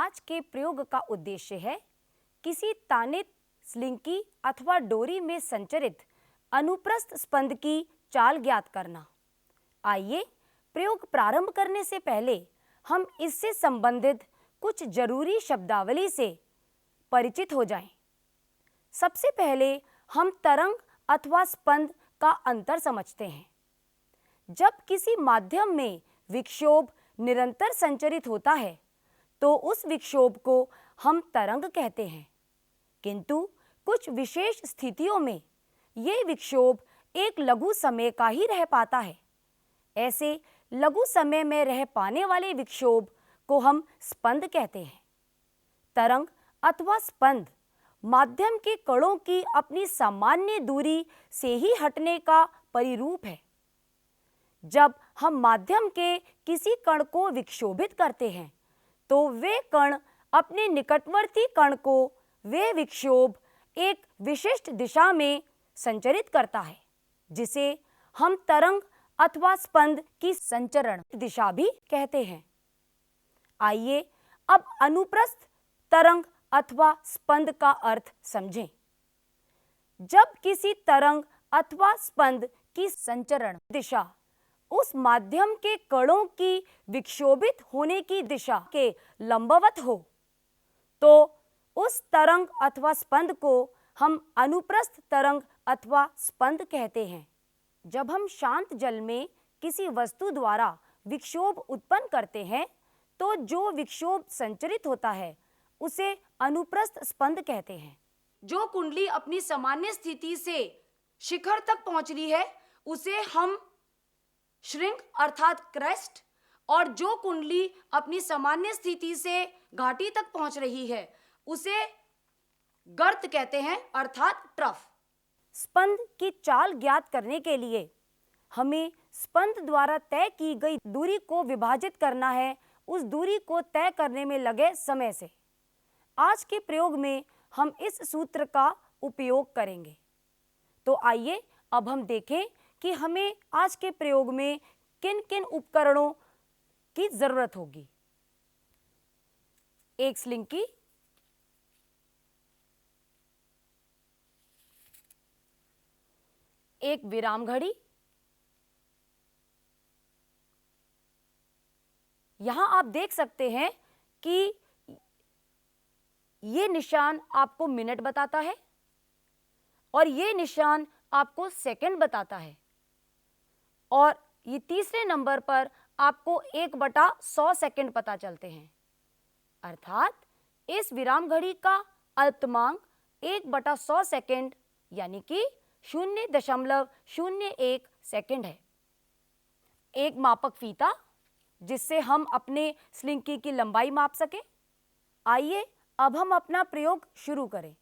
आज के प्रयोग का उद्देश्य है किसी तानित स्लिंकी अथवा डोरी में संचरित अनुप्रस्थ स्पंद की चाल ज्ञात करना। आइए प्रयोग प्रारंभ करने से पहले हम इससे संबंधित कुछ जरूरी शब्दावली से परिचित हो जाएं। सबसे पहले हम तरंग अथवा स्पंद का अंतर समझते हैं। जब किसी माध्यम में विक्षोभ निरंतर संचरित होता है तो उस विक्षोभ को हम तरंग कहते हैं, किंतु कुछ विशेष स्थितियों में ये विक्षोभ एक लघु समय का ही रह पाता है। ऐसे लघु समय में रह पाने वाले विक्षोभ को हम स्पंद कहते हैं। तरंग अथवा स्पंद माध्यम के कणों की अपनी सामान्य दूरी से ही हटने का परिरूप है। जब हम माध्यम के किसी कण को विक्षोभित करते हैं तो वे कण अपने निकटवर्ती कण को वे विक्षोभ एक विशिष्ट दिशा में संचरित करता है, जिसे हम तरंग अथवा स्पंद की संचरण दिशा भी कहते हैं। आइए अब अनुप्रस्थ तरंग अथवा स्पंद का अर्थ समझें। जब किसी तरंग अथवा स्पंद की संचरण दिशा उस माध्यम के कणों की विक्षोभित होने की दिशा के लंबवत हो तो उस तरंग अथवा स्पंद को हम अनुप्रस्थ तरंग अथवा स्पंद कहते हैं। जब हम शांत जल में किसी वस्तु द्वारा विक्षोभ उत्पन्न करते हैं तो जो विक्षोभ संचरित होता है उसे अनुप्रस्थ स्पंद कहते हैं। जो कुंडली अपनी सामान्य स्थिति से शिखर तक पहुंच रही है उसे हम श्रृंग अर्थात क्रेस्ट, और जो कुंडली अपनी सामान्य स्थिति से घाटी तक पहुंच रही है उसे गर्त कहते हैं अर्थात ट्रफ। स्पंद की चाल ज्ञात करने के लिए हमें स्पंद द्वारा तय की गई दूरी को विभाजित करना है उस दूरी को तय करने में लगे समय से। आज के प्रयोग में हम इस सूत्र का उपयोग करेंगे। तो आइए अब हम देखें कि हमें आज के प्रयोग में किन किन उपकरणों की जरूरत होगी। एक स्लिंकी, एक विराम घड़ी, यहां आप देख सकते हैं कि ये निशान आपको मिनट बताता है और ये निशान आपको सेकंड बताता है, और ये तीसरे नंबर पर आपको 1/100 सेकंड पता चलते हैं। अर्थात इस विराम घड़ी का अल्पतमांक 1/100 सेकंड यानी कि 0.01 सेकंड है। एक मापक फीता जिससे हम अपने स्लिंकी की लंबाई माप सकें। आइए अब हम अपना प्रयोग शुरू करें।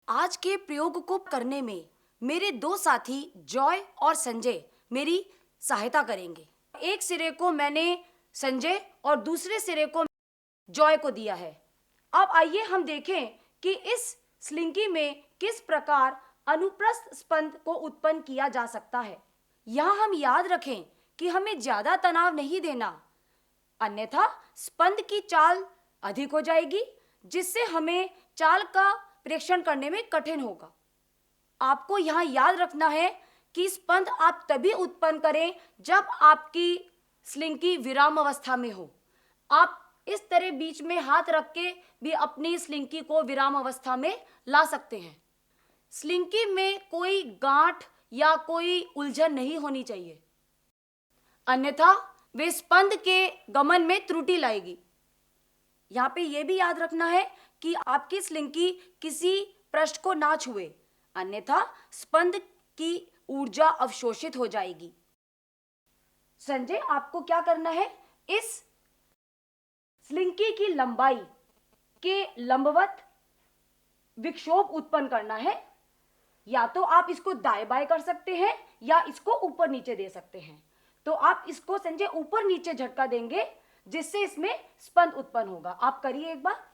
आज के प्रयोग को करने में मेरे दो साथी जॉय और संजय मेरी सहायता करेंगे। एक सिरे को मैंने संजय और दूसरे सिरे को जॉय को दिया है। अब आइए हम देखें कि इस स्लिंकी में किस प्रकार अनुप्रस्थ स्पंद को उत्पन्न किया जा सकता है। यहाँ हम याद रखें कि हमें ज्यादा तनाव नहीं देना, अन्यथा स्पंद की चाल अधिक हो जाएगी जिससे हमें चाल का प्रेक्षण करने में कठिन होगा। आपको यहाँ याद रखना है कि स्पंद आप तभी उत्पन्न करें जब आपकी स्लिंकी विराम अवस्था में हो। आप इस तरह बीच में हाथ रख के भी अपनी स्लिंकी को विराम अवस्था में ला सकते हैं। स्लिंकी में कोई गांठ या कोई उलझन नहीं होनी चाहिए, अन्यथा वे स्पंद के गमन में त्रुटि लाएगी। यहाँ पे यह भी याद रखना है कि आपकी स्लिंकी किसी पृष्ठ को ना छुए, अन्यथा स्पंद की ऊर्जा अवशोषित हो जाएगी। संजय, आपको क्या करना है, इस स्लिंकी की लंबाई के लंबवत विक्षोभ उत्पन्न करना है। या तो आप इसको दाएं बाएं कर सकते हैं या इसको ऊपर नीचे दे सकते हैं। तो आप इसको संजय ऊपर नीचे झटका देंगे जिससे इसमें स्पंद उत्पन्न होगा। आप करिए, एक बार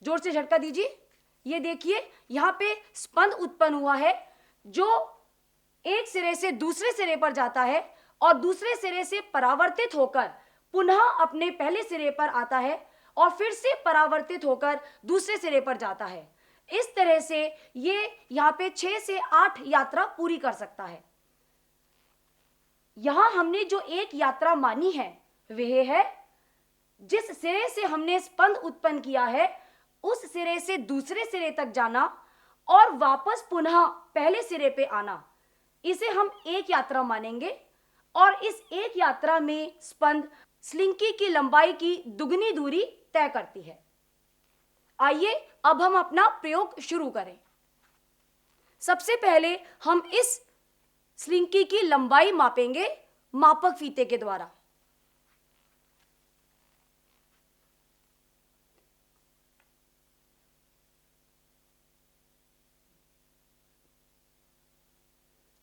जोर से झटका दीजिए। ये देखिए यहाँ पे स्पंद उत्पन्न हुआ है जो एक सिरे से दूसरे सिरे पर जाता है और दूसरे सिरे से परावर्तित होकर पुनः अपने पहले सिरे पर आता है और फिर से परावर्तित होकर दूसरे सिरे पर जाता है। इस तरह से ये यहाँ पे 6 से 8 यात्रा पूरी कर सकता है। यहां हमने जो एक यात्रा मानी है वह है जिस सिरे से हमने स्पंद उत्पन्न किया है उस सिरे से दूसरे सिरे तक जाना और वापस पुनः पहले सिरे पे आना, इसे हम एक यात्रा मानेंगे। और इस एक यात्रा में स्पंद स्लिंकी की लंबाई की दुगनी दूरी तय करती है। आइए अब हम अपना प्रयोग शुरू करें। सबसे पहले हम इस स्लिंकी की लंबाई मापेंगे मापक फीते के द्वारा।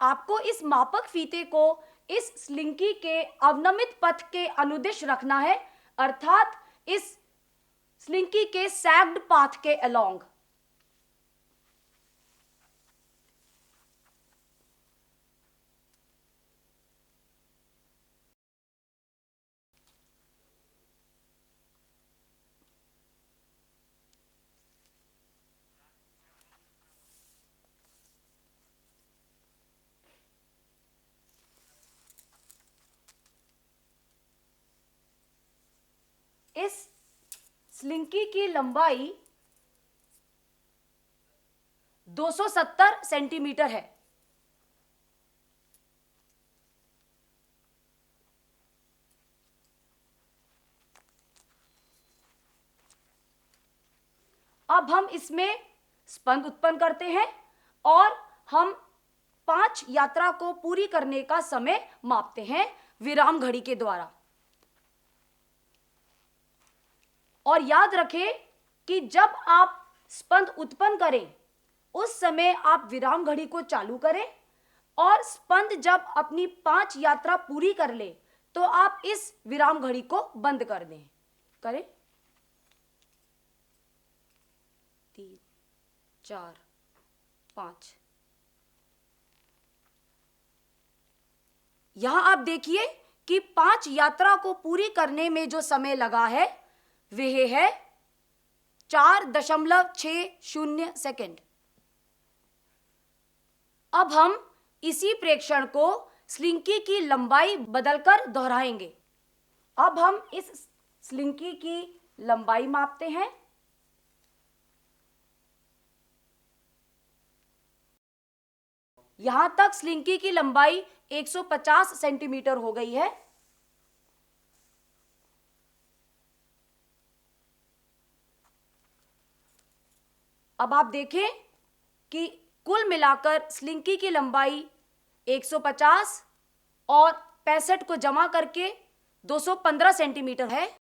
आपको इस मापक फीते को इस स्लिंकी के अवनमित पथ के अनुदिश रखना है, अर्थात इस स्लिंकी के सैग्ड पाथ के अलोंग। इस स्लिंकी की लंबाई 270 सेंटीमीटर है। अब हम इसमें स्पंद उत्पन्न करते हैं और हम 5 यात्रा को पूरी करने का समय मापते हैं विराम घड़ी के द्वारा। और याद रखें कि जब आप स्पंद उत्पन्न करें उस समय आप विराम घड़ी को चालू करें और स्पंद जब अपनी 5 यात्रा पूरी कर ले तो आप इस विराम घड़ी को बंद कर दें। करें 3 4 5। यहां आप देखिए कि 5 यात्रा को पूरी करने में जो समय लगा है वह है 4.60 सेकंड। अब हम इसी प्रेक्षण को स्लिंकी की लंबाई बदलकर दोहराएंगे। अब हम इस स्लिंकी की लंबाई मापते हैं। यहां तक स्लिंकी की लंबाई 150 सेंटीमीटर हो गई है। अब आप देखें कि कुल मिलाकर स्लिंकी की लंबाई 150 और 65 को जमा करके 215 सेंटीमीटर है।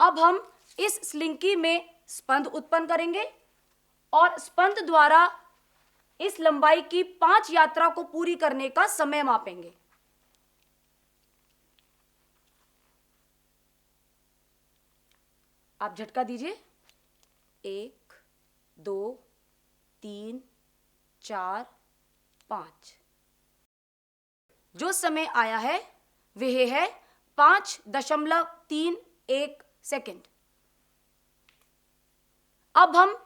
अब हम इस स्लिंकी में स्पंद उत्पन्न करेंगे और स्पंद द्वारा इस लंबाई की 5 यात्रा को पूरी करने का समय मापेंगे। आप झटका दीजिए। 1 2 3 4 5। जो समय आया है वह है 5.31 सेकंड। अब हम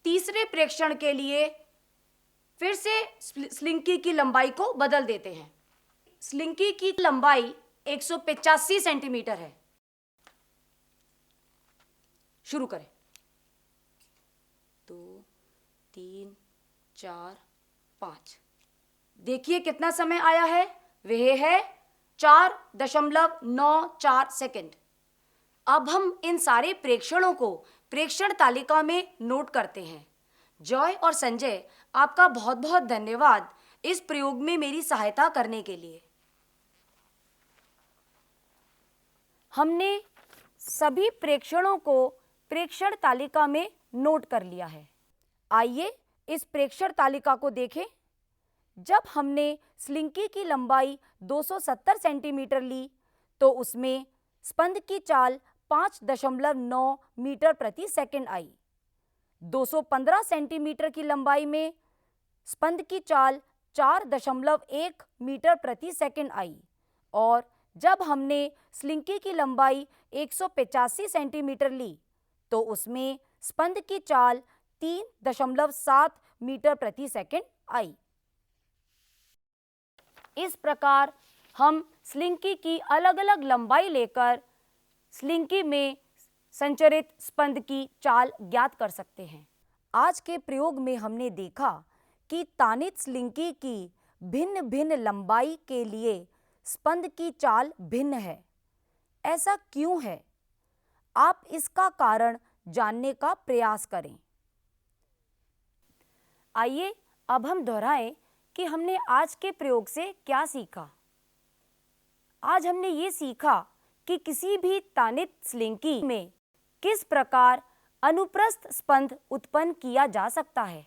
तीसरे प्रेक्षण के लिए फिर से स्लिंकी की लंबाई को बदल देते हैं। स्लिंकी की लंबाई 185 सेंटीमीटर है। शुरू करें। 2 3 4 5। देखिए कितना समय आया है, वह है 4.94 सेकंड। अब हम इन सारे प्रेक्षणों को प्रेक्षण तालिका में नोट करते हैं। जॉय और संजय, आपका बहुत बहुत धन्यवाद इस प्रयोग में मेरी सहायता करने के लिए। हमने सभी प्रेक्षणों को प्रेक्षण तालिका में नोट कर लिया है। आइए इस प्रेक्षण तालिका को देखें। जब हमने स्लिंकी की लंबाई 270 सेंटीमीटर ली तो उसमें स्पंद की चाल 5.9 मीटर प्रति सेकंड आई। 215 सेंटीमीटर की लंबाई में स्पंद की चाल 4.1 मीटर प्रति सेकंड आई। और जब हमने स्लिंकी की लंबाई 185 सेंटीमीटर ली तो उसमें स्पंद की चाल 3.7 मीटर प्रति सेकंड आई। इस प्रकार हम स्लिंकी की अलग अलग लंबाई लेकर स्लिंकी में संचरित स्पंद की चाल ज्ञात कर सकते हैं। आज के प्रयोग में हमने देखा कि तानित स्लिंकी की भिन्न भिन्न लंबाई के लिए स्पंद की चाल भिन्न है। ऐसा क्यों है? आप इसका कारण जानने का प्रयास करें। आइए अब हम दोहराएं कि हमने आज के प्रयोग से क्या सीखा। आज हमने ये सीखा कि किसी भी तानित स्लिंकी में किस प्रकार अनुप्रस्थ स्पंद उत्पन्न किया जा सकता है।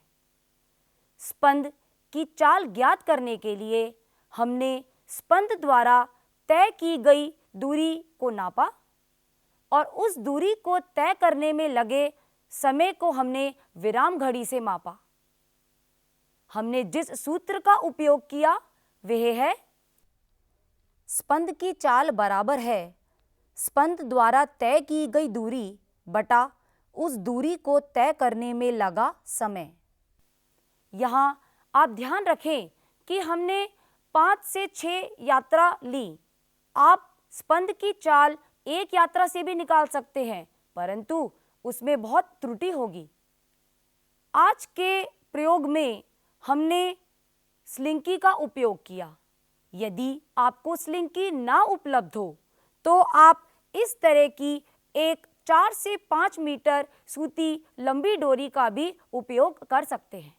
स्पंद की चाल ज्ञात करने के लिए हमने स्पंद द्वारा तय की गई दूरी को नापा और उस दूरी को तय करने में लगे समय को हमने विराम घड़ी से मापा। हमने जिस सूत्र का उपयोग किया वह है स्पंद की चाल बराबर है स्पंद द्वारा तय की गई दूरी बटा उस दूरी को तय करने में लगा समय। यहाँ आप ध्यान रखें कि हमने 5 से 6 यात्रा ली। आप स्पंद की चाल एक यात्रा से भी निकाल सकते हैं, परंतु उसमें बहुत त्रुटि होगी। आज के प्रयोग में हमने स्लिंकी का उपयोग किया। यदि आपको स्लिंकी ना उपलब्ध हो तो आप इस तरह की एक 4 से 5 मीटर सूती लंबी डोरी का भी उपयोग कर सकते हैं।